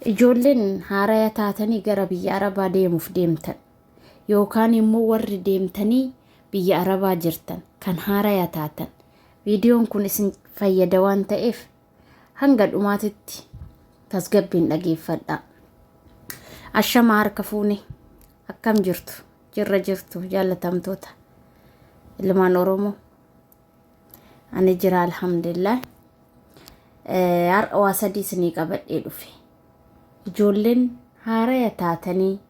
ijoolleen haaraya taatanii gara biyya Arabaa deemuuf deemtan yookaan immoo warri deemtanii biyya Arabaa jirtan kan haaraya taatan viidiyoon kun isin fayyada waan ta'eef hanga dhumaatitti tasgabbiin dhageeffadhaa. Ashama harka fuune akkam jirtu jaalatamtoota ilmaan Oromoo ani jira alhamdulillah. Har'a waa sadii isinii qabadhee dhufe. Ijoolleen haaraya taatanii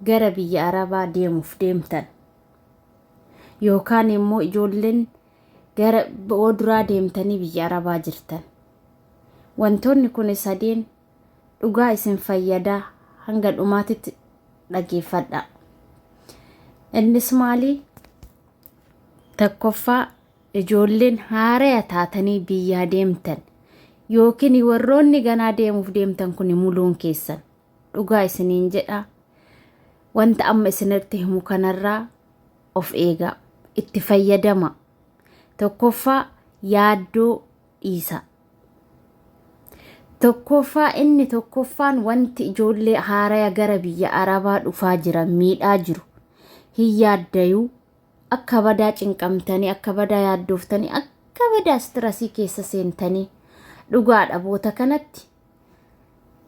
gara biyya Arabaa deemuuf deemtan yookaan immoo ijoolleen gara duraa deemtanii biyya Arabaa jirtan. Wantoonni kun sadeen dhugaa isin fayyadaa hanga dhumaatitti dhageeffadhaa. Innis maali? Tokkoffaa ijoolleen haaraya taatanii biyyaa deemtan yookiin warroonni ganaa deemuuf deemtan kun muluun keessan dhugaa isiniin jedha. Wanta amma isinitti himu kanarraa of eegaa, itti fayyadama. Tokkoffaa yaaddoo dhiisa. Inni tokkoffaan wanti ijoollee haaraya gara biyya Arabaa dhufaa jiran miidhaa jiru hin yaaddayuu. Akka badaa cinqamtanii, akka badaa yaaddooftanii, akka badaa stressii keessa seentanii dhugaa dhaboota kanatti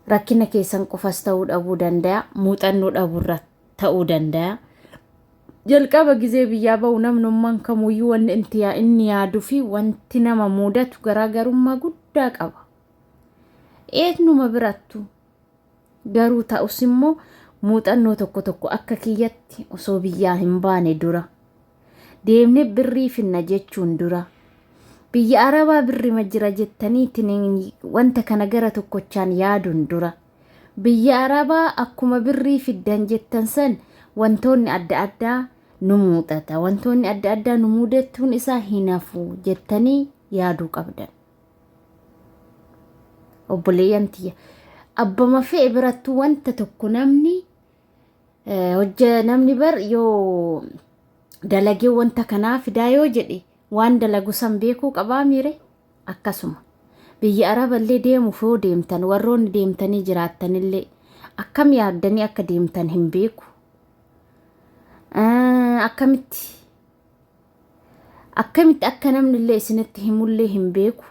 rakkina keessan qofas ta'uu dhabuu danda'a, muuxannoo dhabuurra ta'uu danda'a. Jalqaba gizee biyyaa ba'u namnummaan kamuyyuu wanni inni yaaduu fi wanti nama mudatu garaagarummaa guddaa qaba. Eenyuma birattu garuu ta'us immoo muuxannoo tokko akka kiyyatti osoo biyyaa hin baane dura deemne birrii finna jechuun dura biyya Arabaa birrii jira jettanii wanta kana gara tokkochaan yaaduun dura biyya Arabaa akkuma birrii fiddan jettan san wantoonni adda addaa nu mudata, wantoonni adda addaa nu mudachuun isaa hinafu jettanii yaaduu qabdan. Obboleeyyan tiyya abbama fe'e birattu wanta tokko namni bar yoo dalagee wanta kanaa fidaa yoo jedhe waan dalagu san beekuu qabaa miire. Akkasuma biyya Araballee deemuuf yoo deemtan warroonni deemtanii jiraattanillee akkam yaaddanii akka deemtan hin beeku. Akkamitti akka namnillee isinitti himullee hin beeku.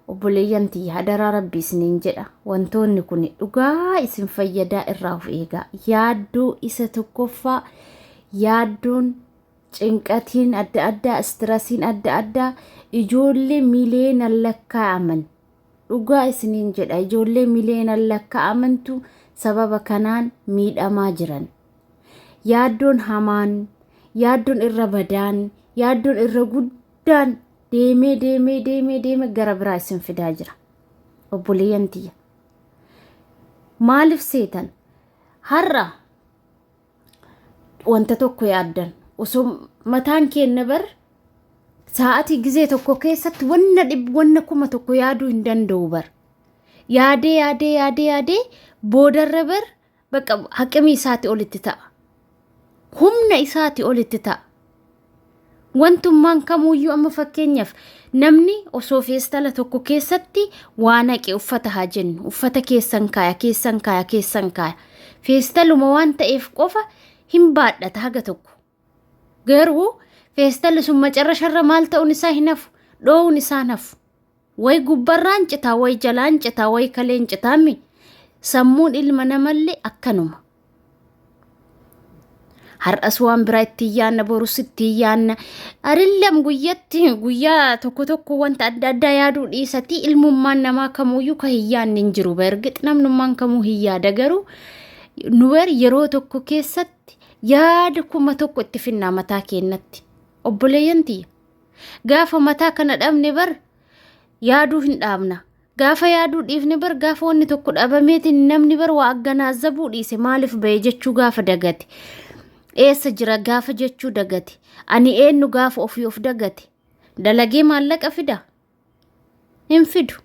Obboleeyyan tiyya hadaraa Rabbi isiniin jedha. Wantoonni kun dhugaa isin fayyadaa irraa of eegaa. Yaaddoo isa tokkoffaa yaaddoon cinqatiin adda addaa, stressiin adda addaa ijoollee miliyoonaan lakkaa'aman dhugaa isiniin jedha. Ijoollee miliyoonaan lakkaa'amantu sababa kanaan miidhamaa jiran. Yaaddoon hamaan, yaaddoon irra badaan, yaaddoon irra guddaan deemee gara biraa isin fidaa jira. Obboleeyyan tiyya maaliif seetan har'a wanta tokko yaaddan osoo mataan keenya bar sa'aatii gizee tokko keessatti wanna 1,000 yaaduu hin danda'u bar yaadee boodarra bar bakka haqamii isaati olitti ta'a, humna isaati olitti ta'a. Wantummaan kamuyyuu amma fakkeenyaaf namni osoo feestala tokko keessatti waan haqe uffata haa jennu, uffata keessan kaaya feestaluma waan ta'eef qofa hin baadhata haga tokko. Garuu feestalli sun macarrasharra maal ta'uun isaa hin hafu, dhoowuun isaa hafu. Way gubbarraan citaa, way jalaan citaa, way kaleen citaami. Sammuun ilma namallee akkanuma. Har'as waan biraa itti yaanna, borus itti yaanna. Arillam guyyaa tokko wanta adda addaa yaaduu dhiisati ilmummaan namaa kamuyyuu ka hin yaanne hin jiru. Bargix namnummaan kamuu hin yaada, garuu nu yeroo tokko keessatti yaada 1,000 itti finnaa mataa keenyatti. Obboleeyyan tiyya gaafa mataa kana dhabne bar yaaduu hin dhaabna. Gaafa yaaduu dhiifne bar gaafa wanni tokko dhabameetiin namni bar waa agganaazabuu dhiise maaliif bahe jechuu gaafa dagate. Eessa jira gaafa jechuu dagate. Ani eenyu gaafa ofii of dagate. Dalagee maallaqa fida hin fidu.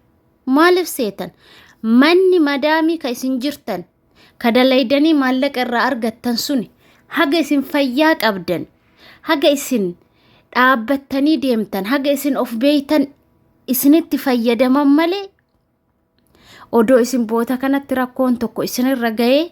Maaliif seetan manni madaamii ka isin jirtan ka dalaydanii maallaqa irraa argattan suni haga isin fayyaa qabdan, haga isin dhaabbattanii deemtan, haga isin of beeytan isinitti fayyadaman malee odoo isin boota kanatti rakkoon tokko isinirra ga'ee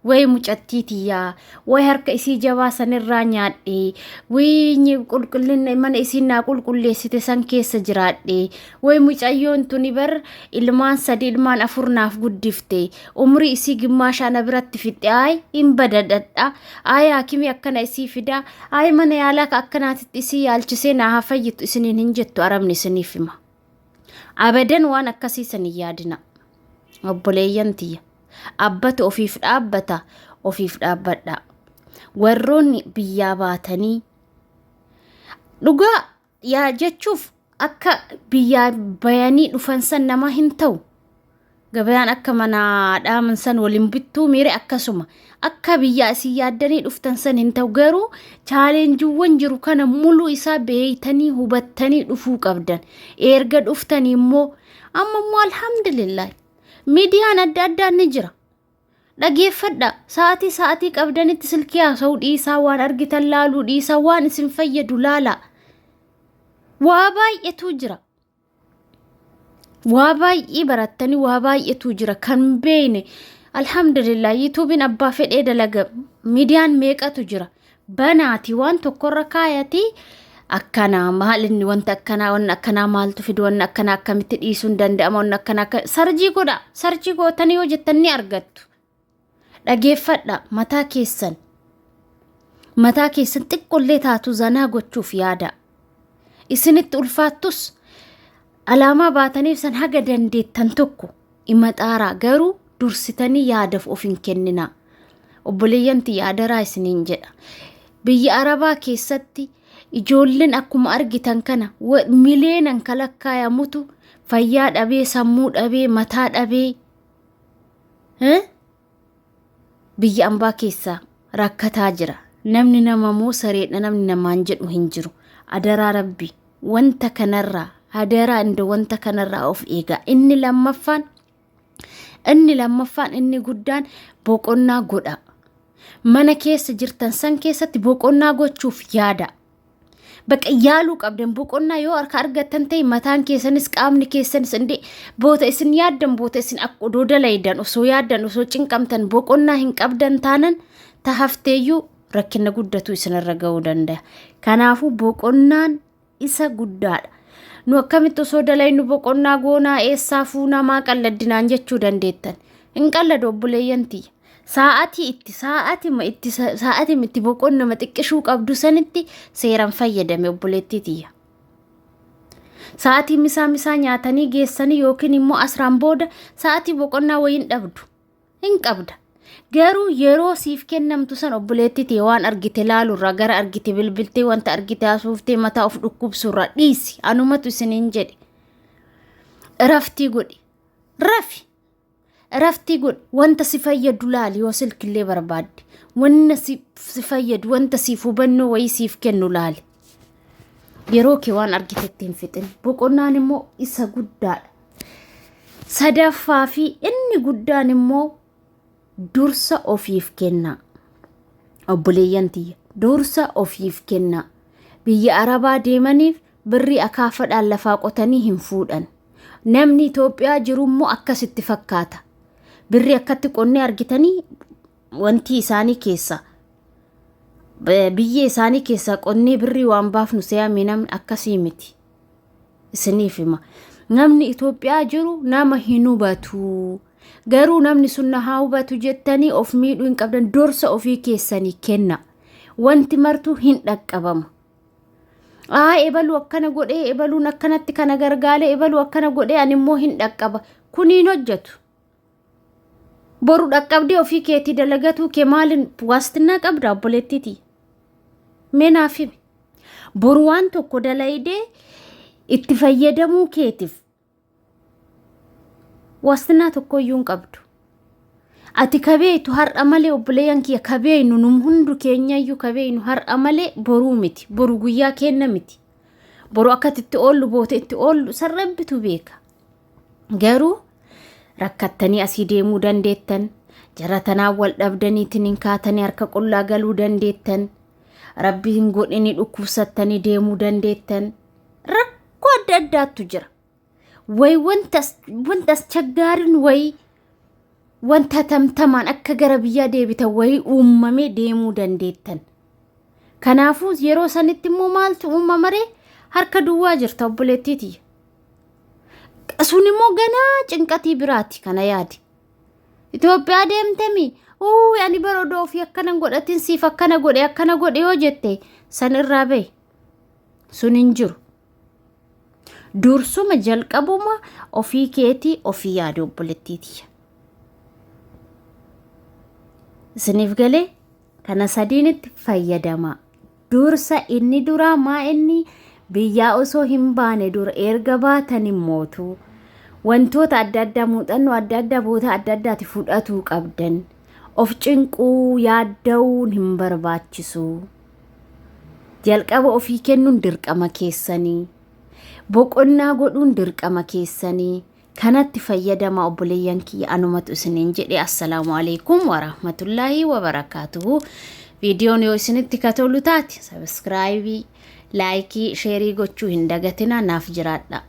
way mucattiitiyaa way harka isii jabaa sanirraa nyaadhee way qulqullinna mana isiin naa qulqulleessite san keessa jiraadhee way mucayyoon tuni bar ilmaan 3 ilmaan 4 naaf guddifte umrii isii gimmaashaan biratti fixxe ay hin badadadha ay haakimi akkana isii fida ay mana yaalaa akkanaatitti isii yaalchisee naa hafayyitu isiniin hin jettu arabni isiniif hima abadan waan akkasii san yaadina obboleeyyantiya abbata ofiif dhaabbata ofiif dhaabbadha warroonni biyyaa baatanii dhugaa yaa jechuuf akka biyyaa bayanii dhufan san nama hin ta'u gabayaan akka mana dhaaman san waliin bittuu miire akkasuma akka biyyaa isii yaaddanii dhuftan san hin ta'u garuu chaalenjiiwwan jiru kana muluu isaa beeytanii hubattanii dhufuu qabdan erga dhuftanii immoo amma alhamdulillah miidiyaan adda addaa ni jira dhageeffadha sa'aatii qabdanitti silkii haasa'uu dhiisaa waan argitan laaluu dhiisaa waan isin fayyadu laala waa baay'eetu jira waa baay'ee barattanii waa baay'eetu jira kan beeyne alhamdulillah yuutuubiin abbaa fedhee dalaga miidiyaan meeqatu jira banaati waan tokkorra kaayati akkana maalinni wanta akkanaa maaltu fidu wanta akkanaa akkamitti dhiisuun danda'ama wanta akkanaa sarjii gootanii yoo jettan ni argattu dhageeffadha mataa keessan xiqqollee taatu zanaa gochuuf yaada isinitti ulfaattus alaamaa baataniif san haga dandeettan tokko imaxaaraa garuu dursitanii yaadaaf of hin kennina obboleeyyanti yaadaraa isiniin jedha biyya arabaa keessatti ijoolleen akkuma argitan kana mileenan kalakkaayamutu fayyaa dhabee sammuu dhabee mataa dhabee biyya ambaa keessaa rakkataa jira namni nama moo sareedha namni namaan jedhu hin jiru adaraa rabbi wanta kanarraa adaraa inda wanta kanarraa of eegaa inni lammaffaan inni guddaan boqonnaa godha mana keessa jirtan san keessatti boqonnaa gochuuf yaada baqa yaaluu qabdan boqonnaa yoo harka argattan ta'e mataan keessanis qaamni keessanis inde boota isin yaaddan boota isin akka odoo dalaydan osoo yaaddan osoo cinqamtan boqonnaa hin qabdan taanan tahafteeyyuu rakkina guddatu isinirra ga'uu danda'a kanaafuu boqonnaan isa guddaadha nu akkamitti osoo dalaynu boqonnaa goonaa eessaa fuunaa maa qalladdinaan jechuu dandeettan hin qalladu obboleeyyantii sa'aatii itti boqonnama xiqqishuu qabdu sanitti seeran fayyadame obboleettitiya sa'aatii misaa nyaatanii geessanii yookiin immoo asraan booda sa'aatii boqonnaa wayin dhabdu hin qabda garuu yeroo siif kennamtu san obboleettitiya waan argite laalurraa gara argite bilbiltee wanta argite haasuuftee mataa of dhukkubsurraa dhiisi anumatu isiniin jedhe raftii godhi raftii godhi wanta si fayyadu laali yoo silkillee barbaadde wanta si fayyadu wanta siif hubannoo wayii siif kennu laali yeroo kee waan argitetti hin fixin boqonnaan immoo isa guddaadha sadaffaa fi inni guddaan immoo dursa ofiif kenna obboleeyyantiya dursa ofiif kenna biyya arabaa deemaniif birrii akaafadhaan lafaa qotanii hin fuudhan namni Itoophiyaa jiru immoo akkasitti fakkaata birrii akkatti qonnee argitanii wanti isaanii keessa biyya isaanii keessa qonnee birrii waan baafnu seeyame namni akkasii miti isiniif hima namni Itoophiyaa jiru nama hin hubatu garuu namni sunna haa hubatu jettanii of miidhuu hin qabdan dursa ofii keessanii kenna wanti martuu hin dhaqqabamu ebaluu akkana godhee ebaluun akkanatti kana gargaalee ebaluu akkana godhee ani immoo hin dhaqqaba kuniin hojjetu boru dhaqqabdee ofii keetii dalagatu kee maalin waastinaa qabda obboleettiti meenaaf himi boru waan tokko dalaydee itti fayyadamuu keetiif waastinaa tokkoyyuu hin qabdu ati kabeeytu har'a malee obboleeyyan kiyya kabeeynu num hundu keenyayyuu kabeeynu har'a malee boruu miti boru guyyaa kenna miti boru akkatitti oollu boota itti oollu sarrabbitu beeka garuu rakkattanii asii deemuu dandeettan jaratanaa wal dhabdaniitiin hin kaatanii harka qullaa galuu dandeettan rabbiin godhini dhukkubsattanii deemuu dandeettan rakkoo adda addaatu jira way wantas chaggarin way wanta tamtaman akka gara biyya deebita way uumame deemuu dandeettan. Kanaafuu yeroo sanitti immoo maaltu uumamare harka duwwaa jirta obboleettiiti. Sun immoo ganaa cinqatii biraati kana yaadi. Itoophiyaa deemtami ani baroodoo ofii akkanan godhatin siif akkana godhe yoo jette san irraa ba'i. Sun hin jiru. Dursuma jalqabuma ofii keetii ofii yaadi obboleettiiti. Isiniif galee kana sadiinitti fayyadama. Dursa inni duraa maa inni biyyaa osoo hin baane dura erga baatan mootu wantoota adda addaa muuxannoo adda addaa boota adda addaati fudhatuu qabdan. Of cinquu yaadda'uun hin barbaachisu. Jalqaba ofii kennuun dirqama keessanii. Boqonnaa godhuun dirqama keessanii. Kanatti fayyadama obboleeyyan kiyya anumatu isiniin jedhe. Assalaamu alaykum wa rahmatullahi wa barakaatuhu. Viidiyoon yoo isinitti tolu taate subscribe, like, share gochuu hin dagatina naaf jiraadha.